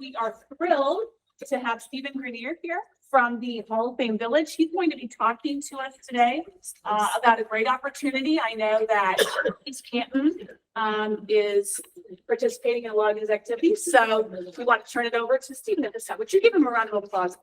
we are thrilled to have Steven Grenier here from the Hall of Fame Village. He's going to be talking to us today about a great opportunity. I know that East Canton is participating in a lot of these activities, so we want to turn it over to Steven at this time. Would you give him a round of applause?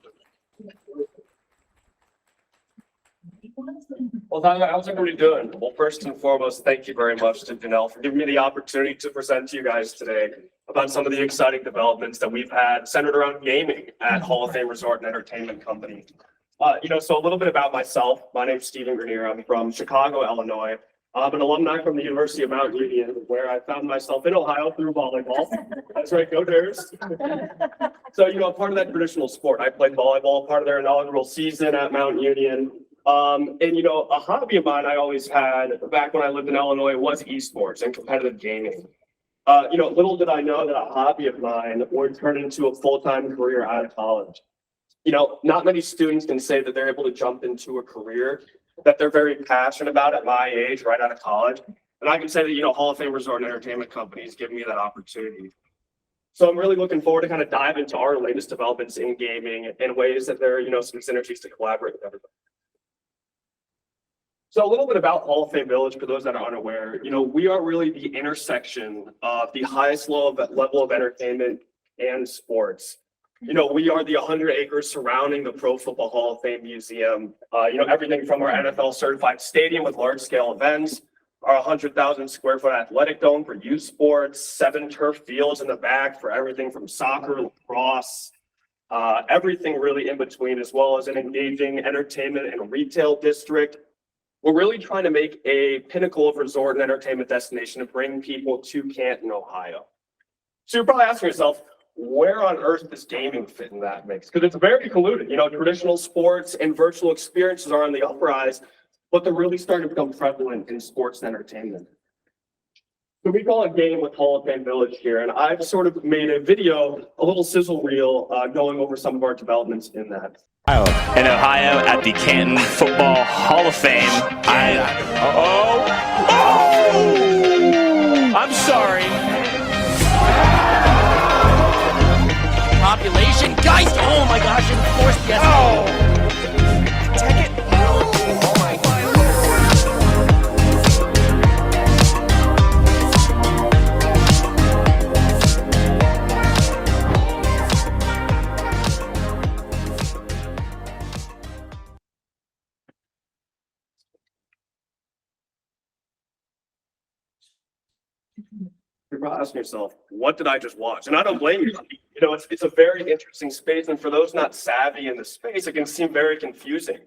Well, how's everybody doing? Well, first and foremost, thank you very much to Janelle for giving me the opportunity to present to you guys today about some of the exciting developments that we've had centered around gaming at Hall of Fame Resort and Entertainment Company. So a little bit about myself. My name's Steven Grenier. I'm from Chicago, Illinois. I'm an alumni from the University of Mount Union, where I found myself in Ohio through volleyball. That's right, go Bears. So, part of that traditional sport. I played volleyball, part of their inaugural season at Mount Union. A hobby of mine I always had back when I lived in Illinois was esports and competitive gaming. Little did I know that a hobby of mine would turn into a full-time career out of college. Not many students can say that they're able to jump into a career that they're very passionate about at my age, right out of college. And I can say that, Hall of Fame Resort and Entertainment Companies give me that opportunity. So I'm really looking forward to kind of dive into our latest developments in gaming in ways that there are, some synergies to collaborate with everybody. So a little bit about Hall of Fame Village, for those that are unaware, we are really the intersection of the highest level of entertainment and sports. We are the 100 acres surrounding the Pro Football Hall of Fame Museum. Everything from our NFL certified stadium with large scale events, our 100,000 square foot athletic dome for youth sports, 7 turf fields in the back for everything from soccer, lacrosse, everything really in between, as well as an engaging entertainment and retail district. We're really trying to make a pinnacle of resort and entertainment destination to bring people to Canton, Ohio. So you're probably asking yourself, where on earth does gaming fit in that mix? Because it's very colluded. Traditional sports and virtual experiences are on the uprise, but they're really starting to become prevalent in sports and entertainment. So we call it Game with Hall of Fame Village here, and I've sort of made a video, a little sizzle reel, going over some of our developments in that. In Ohio at the Canton Football Hall of Fame. I'm sorry. Population, guys! Oh my gosh! Enforced yes. Take it. Oh my God. You're probably asking yourself, what did I just watch? And I don't blame you. It's a very interesting space. And for those not savvy in the space, it can seem very confusing.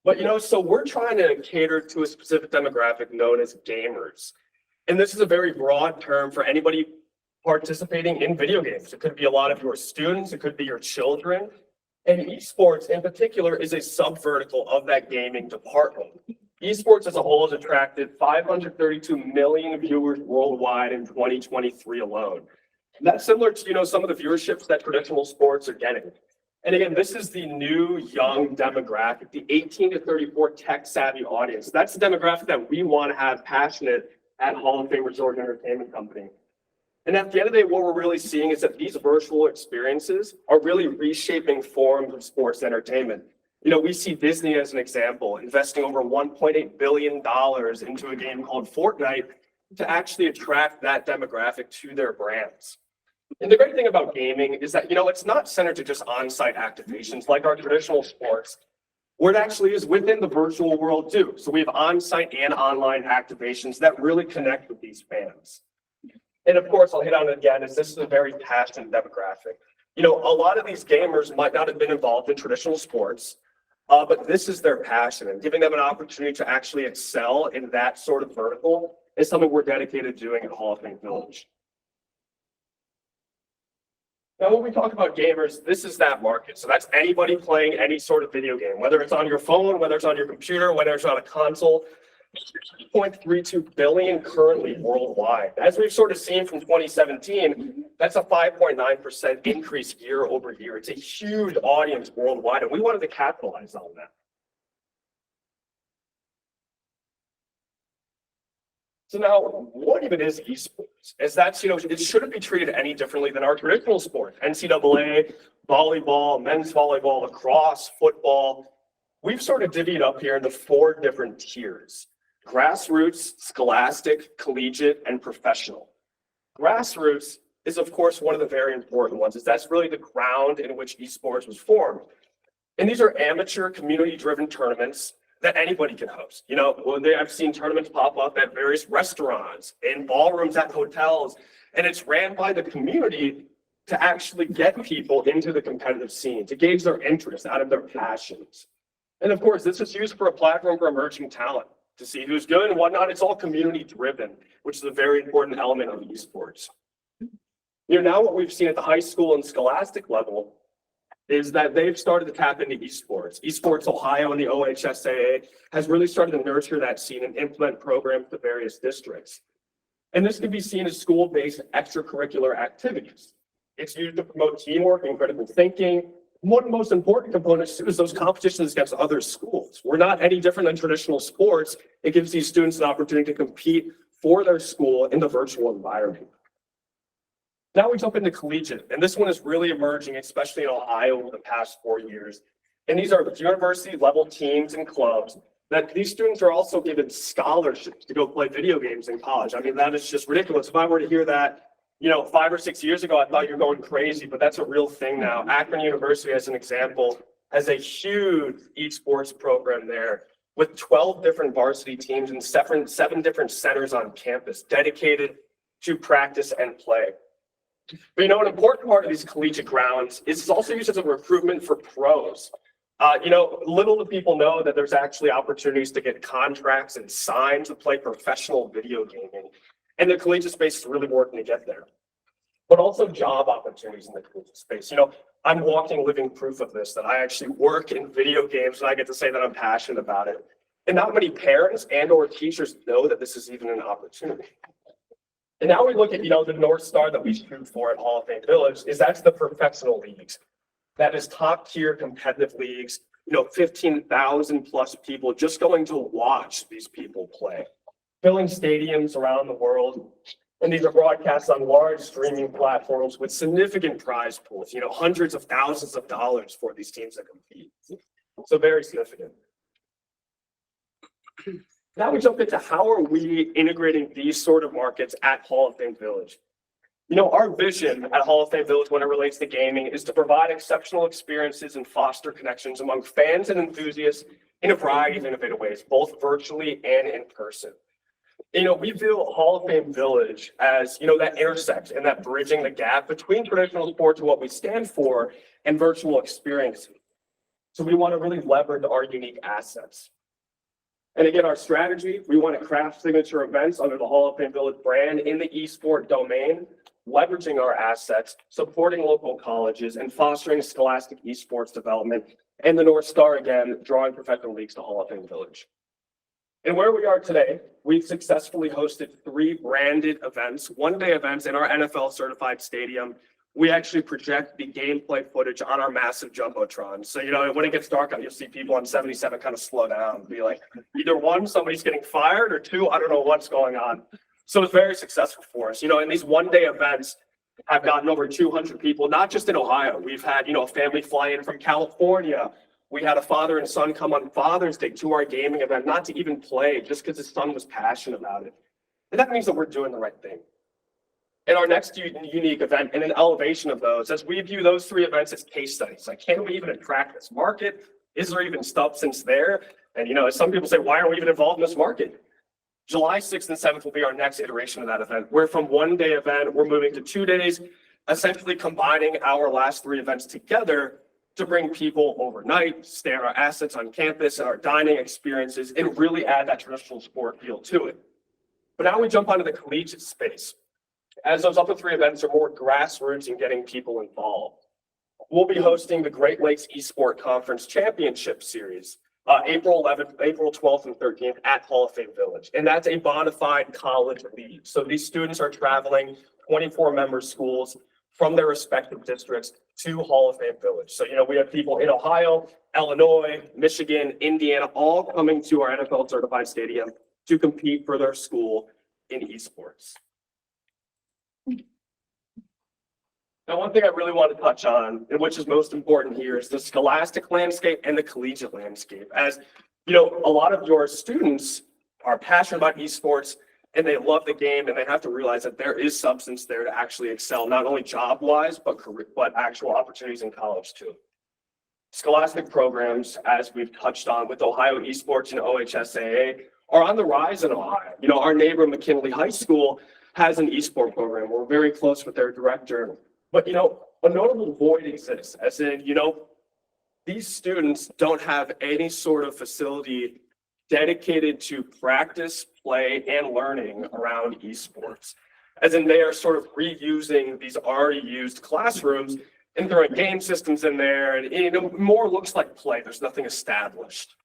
But, so we're trying to cater to a specific demographic known as gamers. And this is a very broad term for anybody participating in video games. It could be a lot of your students. It could be your children. And esports in particular is a sub-vertical of that gaming department. Esports as a whole has attracted 532 million viewers worldwide in 2023 alone. And that's similar to, some of the viewerships that traditional sports are getting. And again, this is the new young demographic, the 18 to 34 tech-savvy audience. That's the demographic that we want to have passionate at Hall of Fame Resort and Entertainment Company. And at the end of the day, what we're really seeing is that these virtual experiences are really reshaping forms of sports entertainment. We see Disney as an example, investing over $1.8 billion into a game called Fortnite to actually attract that demographic to their brands. And the great thing about gaming is that, it's not centered to just on-site activations like our traditional sports, where it actually is within the virtual world too. So we have on-site and online activations that really connect with these fans. And of course, I'll hit on it again, is this is a very passionate demographic. A lot of these gamers might not have been involved in traditional sports, but this is their passion, and giving them an opportunity to actually excel in that sort of vertical is something we're dedicated to doing at Hall of Fame Village. Now, when we talk about gamers, this is that market. So that's anybody playing any sort of video game, whether it's on your phone, whether it's on your computer, whether it's on a console. 2.32 billion currently worldwide. As we've sort of seen from 2017, that's a 5.9% increase year over year. It's a huge audience worldwide, and we wanted to capitalize on that. So now, what even is esports? Is that's, it shouldn't be treated any differently than our traditional sports. NCAA, volleyball, men's volleyball, lacrosse, football. We've sort of divvied up here into 4 different tiers: grassroots, scholastic, collegiate, and professional. Grassroots is, of course, one of the very important ones, as that's really the ground in which esports was formed. And these are amateur, community-driven tournaments that anybody can host. I've seen tournaments pop up at various restaurants, in ballrooms at hotels, and it's ran by the community to actually get people into the competitive scene, to gauge their interest out of their passions. And of course, this is used for a platform for emerging talent, to see who's good and whatnot. It's all community-driven, which is a very important element of esports. Now what we've seen at the high school and scholastic level is that they've started to tap into esports. Esports Ohio and the OHSAA has really started to nurture that scene and implement programs to various districts. And this can be seen as school-based extracurricular activities. It's used to promote teamwork and critical thinking. One of the most important components too is those competitions against other schools. We're not any different than traditional sports. It gives these students an opportunity to compete for their school in the virtual environment. Now we jump into collegiate, and this one is really emerging, especially in Ohio over the past 4 years. And these are university level teams and clubs that these students are also given scholarships to go play video games in college. I mean, that is just ridiculous. If I were to hear that, 5 or 6 years ago, I thought you're going crazy, but that's a real thing now. Akron University, as an example, has a huge esports program there with 12 different varsity teams and seven different centers on campus dedicated to practice and play. But an important part of these collegiate grounds is it's also used as a recruitment for pros. Little do people know that there's actually opportunities to get contracts and signs to play professional video gaming. And the collegiate space is really working to get there. But also job opportunities in the collegiate space. I'm walking living proof of this, that I actually work in video games and I get to say that I'm passionate about it. And not many parents and or teachers know that this is even an opportunity. And now we look at, the North Star that we shoot for at Hall of Fame Village is that's the professional leagues. That is top tier competitive leagues, 15,000 plus people just going to watch these people play, filling stadiums around the world. And these are broadcast on large streaming platforms with significant prize pools, hundreds of thousands of dollars for these teams that compete. So very significant. Now we jump into how are we integrating these sort of markets at Hall of Fame Village. Our vision at Hall of Fame Village when it relates to gaming is to provide exceptional experiences and foster connections among fans and enthusiasts in a variety of innovative ways, both virtually and in person. We view Hall of Fame Village as, that intersection and that bridging the gap between traditional sports and what we stand for and virtual experiences. So we want to really leverage our unique assets. And again, our strategy, we want to craft signature events under the Hall of Fame Village brand in the eSport domain, leveraging our assets, supporting local colleges, and fostering scholastic esports development. And the North Star, again, drawing professional leagues to Hall of Fame Village. And where we are today, we've successfully hosted 3 branded events, one-day events in our NFL certified stadium. We actually project the gameplay footage on our massive Jumbotron. So, when it gets dark out, you'll see people on 77 kind of slow down and be like, either 1, somebody's getting fired, or 2, I don't know what's going on. So it's very successful for us. And these one-day events have gotten over 200 people, not just in Ohio. We've had, a family fly in from California. We had a father and son come on Father's Day to our gaming event, not to even play, just because his son was passionate about it. And that means that we're doing the right thing. And our next unique event and an elevation of those, as we view those 3 events as case studies. Like, can we even attract this market? Is there even substance there? And, as some people say, why aren't we even involved in this market? July 6th and 7th will be our next iteration of that event. Where from one-day event, we're moving to 2 days, essentially combining our last 3 events together to bring people overnight, stay on our assets on campus and our dining experiences, and really add that traditional sport feel to it. But now we jump onto the collegiate space. As those other 3 events are more grassroots in getting people involved. We'll be hosting the Great Lakes Esport Conference Championship Series, April 12th, and 13th at Hall of Fame Village. And that's a bona fide college league. So these students are traveling 24 member schools from their respective districts to Hall of Fame Village. So, we have people in Ohio, Illinois, Michigan, Indiana, all coming to our NFL certified stadium to compete for their school. in esports. Now, one thing I really want to touch on, and which is most important here, is the scholastic landscape and the collegiate landscape. As you know, a lot of your students are passionate about esports and they love the game, and they have to realize that there is substance there to actually excel, not only job-wise, but actual opportunities in college too. Scholastic programs, as we've touched on with Ohio Esports and OHSAA, are on the rise in Ohio. You know, our neighbor McKinley High School has an esport program. We're very close with their director. But, you know, a notable void exists, as in, you know, these students don't have any sort of facility dedicated to practice, play, and learning around esports. As in, they are sort of reusing these already used classrooms and throwing game systems in there, and, you know, more looks like play. There's nothing established.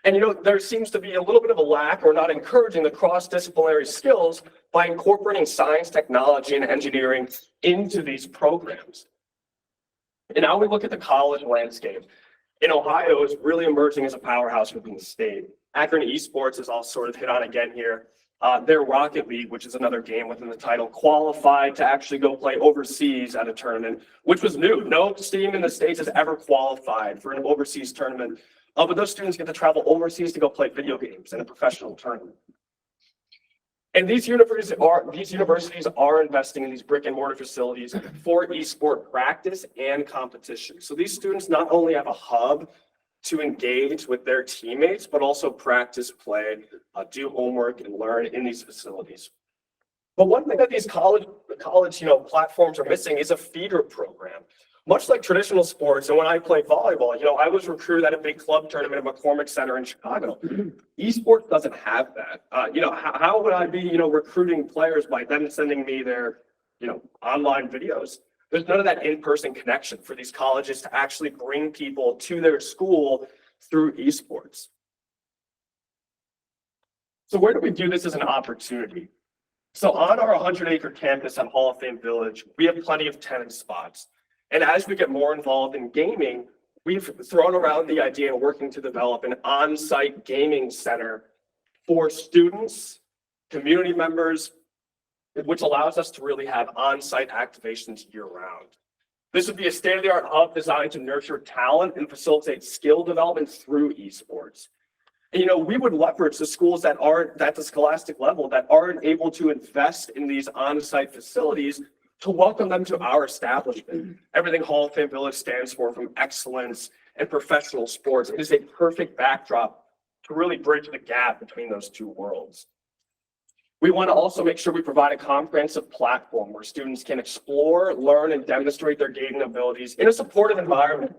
And, you know, there seems to be a little bit of a lack or not encouraging the cross-disciplinary skills by incorporating science, technology, and engineering into these programs. And now we look at the college landscape. In Ohio, is really emerging as a powerhouse within the state. Akron Esports is all sort of hit on again here. Their Rocket League, which is another game within the title, qualified to actually go play overseas at a tournament, which was new. No team in the States has ever qualified for an overseas tournament. But those students get to travel overseas to go play video games in a professional tournament. And these universities are investing in these brick and mortar facilities for esport practice and competition. So these students not only have a hub to engage with their teammates, but also practice, play, do homework, and learn in these facilities. But one thing that these college platforms are missing is a feeder program. Much like traditional sports, and when I played volleyball, I was recruited at a big club tournament at McCormick Center in Chicago. Esports doesn't have that. How would I be, recruiting players by them sending me their, online videos? There's none of that in-person connection for these colleges to actually bring people to their school through esports. So where do we view this as an opportunity? So on our 100-acre campus at Hall of Fame Village, we have plenty of tenant spots. And as we get more involved in gaming, we've thrown around the idea of working to develop an on-site gaming center for students, community members, which allows us to really have on-site activations year-round. This would be a state-of-the-art hub designed to nurture talent and facilitate skill development through esports. And, we would leverage the schools that aren't at the scholastic level, that aren't able to invest in these on-site facilities, to welcome them to our establishment. Everything Hall of Fame Village stands for, from excellence and professional sports, it is a perfect backdrop to really bridge the gap between those two worlds. We want to also make sure we provide a comprehensive platform where students can explore, learn, and demonstrate their gaming abilities in a supportive environment.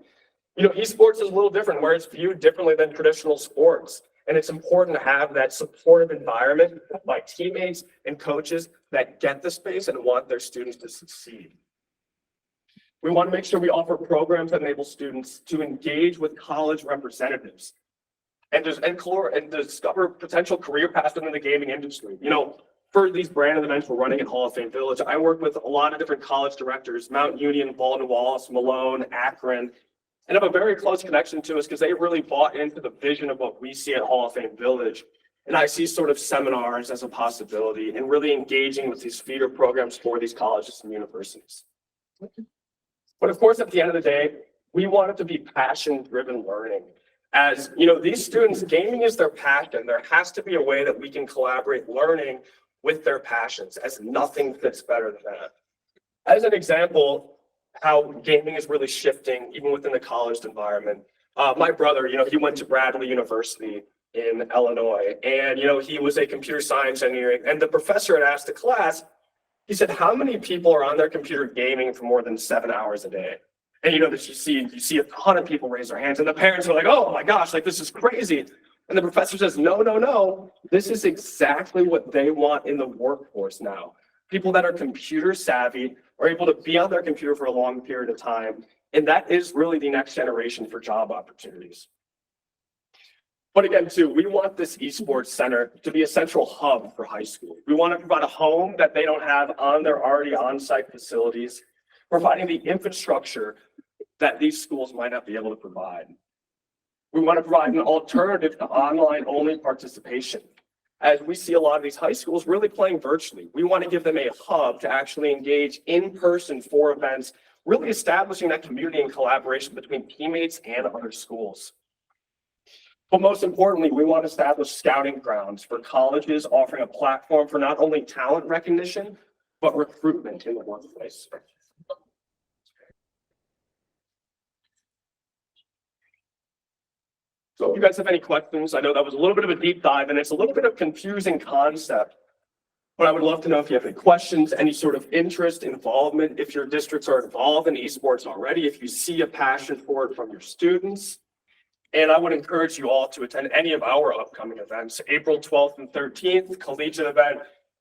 Esports is a little different, where it's viewed differently than traditional sports. And it's important to have that supportive environment by teammates and coaches that get the space and want their students to succeed. We want to make sure we offer programs that enable students to engage with college representatives and discover potential career paths within the gaming industry. For these brand events we're running at Hall of Fame Village, I work with a lot of different college directors, Mount Union, Baldwin Wallace, Malone, Akron, and have a very close connection to us because they really bought into the vision of what we see at Hall of Fame Village. And I see sort of seminars as a possibility and really engaging with these feeder programs for these colleges and universities. But of course, at the end of the day, we want it to be passion-driven learning. As these students, gaming is their passion. There has to be a way that we can collaborate learning with their passions, as nothing fits better than that. As an example, how gaming is really shifting even within the college environment. My brother, he went to Bradley University in Illinois, and he was a computer science engineer, and the professor had asked the class, he said, how many people are on their computer gaming for more than 7 hours a day? And that you see a ton of people raise their hands, and the parents are like, oh my gosh, like this is crazy. And the professor says, no, this is exactly what they want in the workforce now. People that are computer savvy are able to be on their computer for a long period of time. And that is really the next generation for job opportunities. But again, too, we want this esports center to be a central hub for high school. We want to provide a home that they don't have on their already on-site facilities, providing the infrastructure that these schools might not be able to provide. We want to provide an alternative to online-only participation. as we see a lot of these high schools really playing virtually. We want to give them a hub to actually engage in person for events, really establishing that community and collaboration between teammates and other schools. But most importantly, we want to establish scouting grounds for colleges, offering a platform for not only talent recognition, but recruitment in the workplace. So if you guys have any questions, I know that was a little bit of a deep dive and it's a little bit of a confusing concept, but I would love to know if you have any questions, any sort of interest, involvement, if your districts are involved in esports already, if you see a passion for it from your students. And I would encourage you all to attend any of our upcoming events, April 12th and 13th, collegiate event,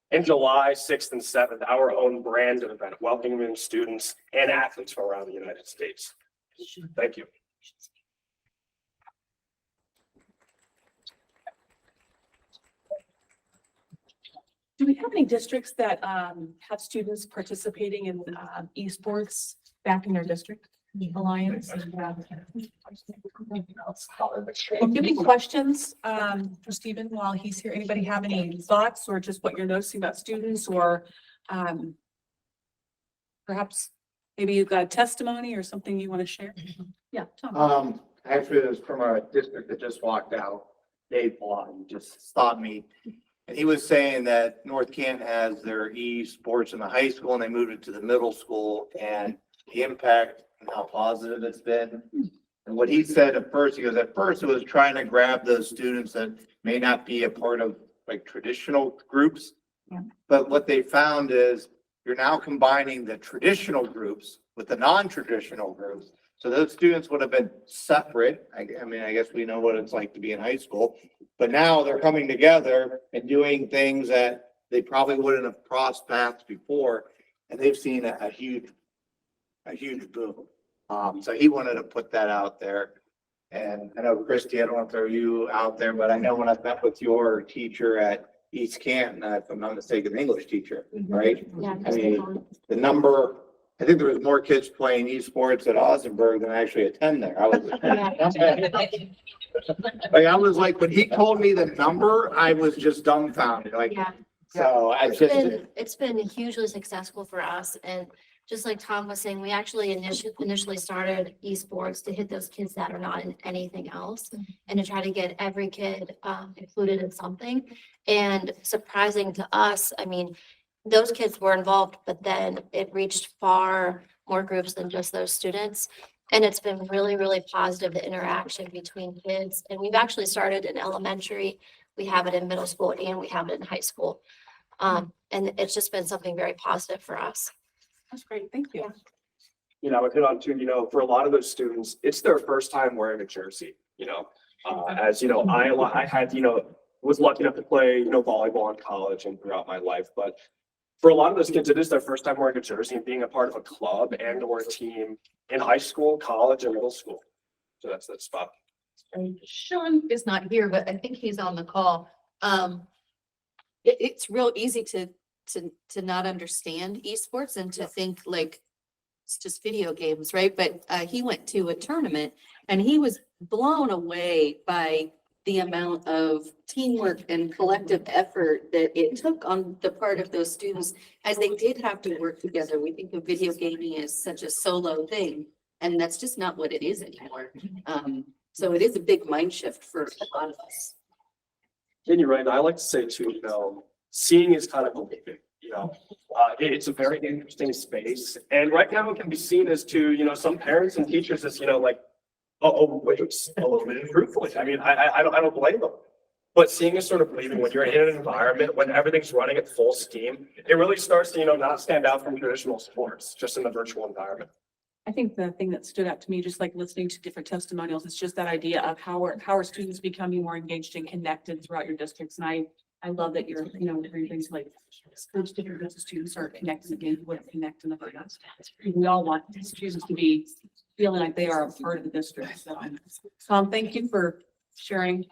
and July 6th and 7th, our own branded event, welcoming students and athletes from around the United States. Thank you. Do we have any districts that have students participating in esports back in their district alliance? Do you have any questions for Steven while he's here? Anybody have any thoughts or just what you're noticing about students, or perhaps maybe you've got a testimony or something you want to share? Yeah, Tom. Actually, it was from a district that just walked out. Dave Blanton just stopped me. And he was saying that North Canton has their e-sports in the high school and they moved it to the middle school, and the impact and how positive it's been. And what he said at first, he goes, at first it was trying to grab those students that may not be a part of like traditional groups. Yeah. But what they found is you're now combining the traditional groups with the non-traditional groups. So those students would have been separate. I mean, I guess we know what it's like to be in high school, but now they're coming together and doing things that they probably wouldn't have crossed paths before. And they've seen a huge boom. So he wanted to put that out there. And I know, Christy, I don't want to throw you out there, but I know when I met with your teacher at East Canton, if I'm not mistaken, the English teacher, right? Yeah. I mean, the number, I think there was more kids playing esports at Ausenberg than actually attend there. I was like, when he told me the number, I was just dumbfounded, like, Yeah. so I just. It's been hugely successful for us, and just like Tom was saying, we actually initially started esports to hit those kids that are not in anything else, and to try to get every kid included in something. And surprising to us, I mean, those kids were involved, but then it reached far more groups than just those students. And it's been really, really positive, the interaction between kids. And we've actually started in elementary, we have it in middle school, and we have it in high school. And it's just been something very positive for us. That's great. Thank you. You know, I would hit on too, you know, for a lot of those students, it's their first time wearing a jersey, you know. As you know, I had, you know, was lucky enough to play, you know, volleyball in college and throughout my life, but for a lot of those kids, it is their first time wearing a jersey and being a part of a club and or a team in high school, college, and middle school. So that's that spot. Sean is not here, but I think he's on the call. It's real easy to not understand esports and to think like it's just video games, right? But he went to a tournament and he was blown away by the amount of teamwork and collective effort that it took on the part of those students, as they did have to work together. We think of video gaming as such a solo thing, and that's just not what it is anymore. So it is a big mind shift for a lot of us. And you're right. And I like to say too, you know, seeing is kind of believing, you know, it's a very interesting space. And right now it can be seen as to, you know, some parents and teachers as, you know, like, oh, wait, a little bit truthfully. I mean, I don't blame them. But seeing is sort of believing. When you're in an environment, when everything's running at full steam, it really starts to, you know, not stand out from traditional sports, just in the virtual environment. I think the thing that stood out to me, just like listening to different testimonials, is just that idea of how are students becoming more engaged and connected throughout your districts. And I love that you're, you know, doing things like schools, different groups of students are connected again, wouldn't connect in the past. We all want students to be feeling like they are a part of the district. So Tom, thank you for sharing,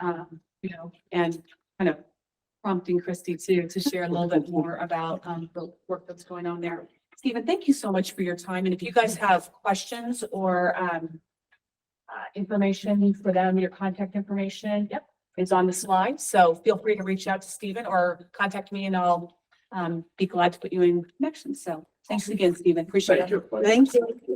you know, and kind of prompting Christy to share a little bit more about the work that's going on there. Steven, thank you so much for your time. And if you guys have questions or information for them, your contact information, yep, is on the slide. So feel free to reach out to Steven or contact me and I'll be glad to put you in connection. So thanks again, Steven. Appreciate Thank it. you. Thank you.